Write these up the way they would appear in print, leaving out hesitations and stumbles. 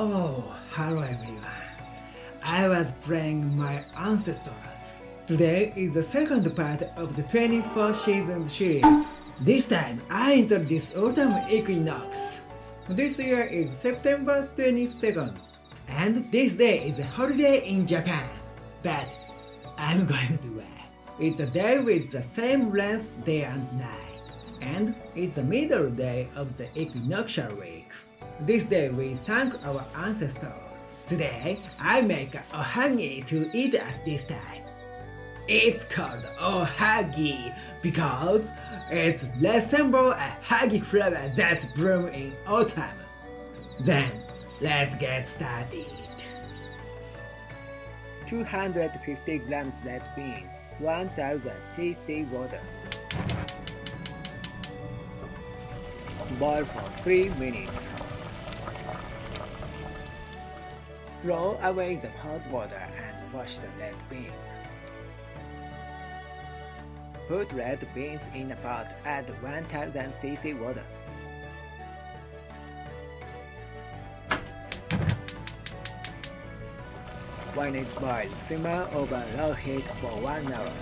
Oh, hello everyone. I was playing my ancestors. Today is the second part of the 24th season series. This time I introduce autumn equinox. This year is September 22nd, and this day is a holiday in Japan. But I'm going to do it. It's a day with the same length day and night, and it's the middle day of the equinoctial week. This day we thank our ancestors. Today I make ohagi to eat at this time. It's called ohagi because it resembles a hagi flower that's bloom in autumn. Then let's get started. 250 grams red beans, 1000 cc water. Boil for 3 minutes. Throw away the hot water and wash the red beans. Put red beans in a pot, add 1000 cc water. When it boils, simmer over low heat for 1 hour.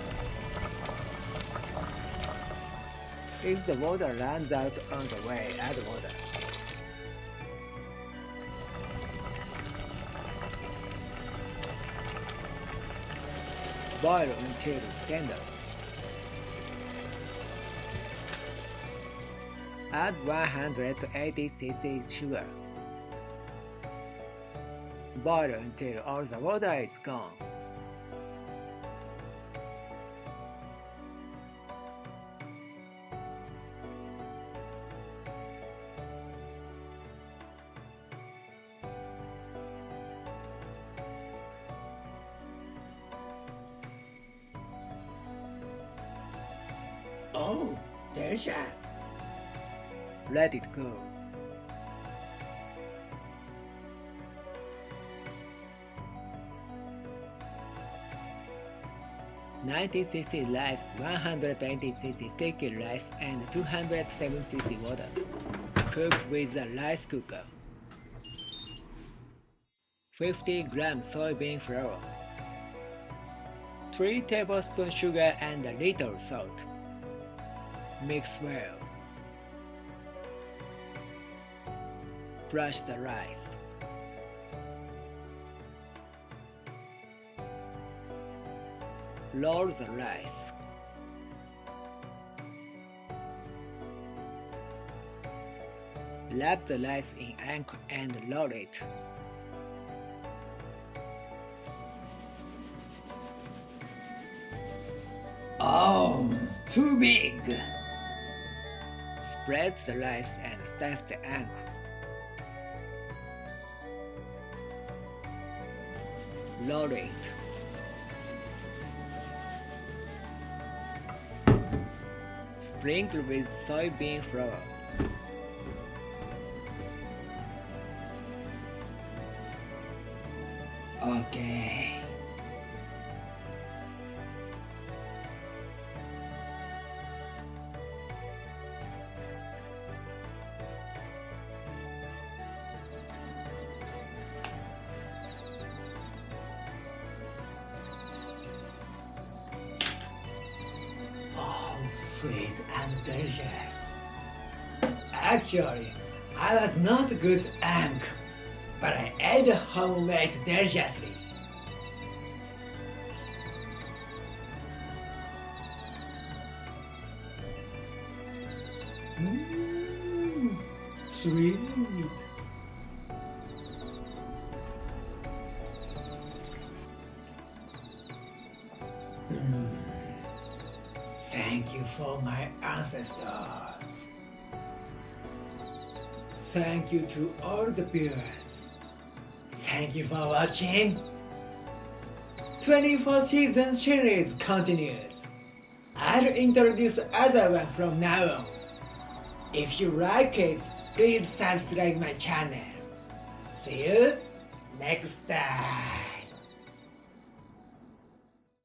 If the water runs out on the way, add water. Boil until tender. Add 180 cc sugar. Boil until all the water is gone. Oh, delicious! Let it go. Ninety cc rice, 120 cc sticky rice, and 207 cc water. Cook with a rice cooker. 50 grams soybean flour. 3 tablespoons sugar and a little salt. Mix well. Brush the rice. Roll the rice. Wrap the rice in Anko and roll it. Oh, too big! Spread the rice and stuff the Anko. Roll it. Sprinkle with soybean flour. Okay. Sweet and delicious. Actually, I was not good Anko, but I ate homemade deliciously. Sweet. Thank you for my ancestors. Thank you to all the viewers. Thank you for watching. 24th season series continues. I'll introduce other one from now on. If you like it, please subscribe my channel. See you next time.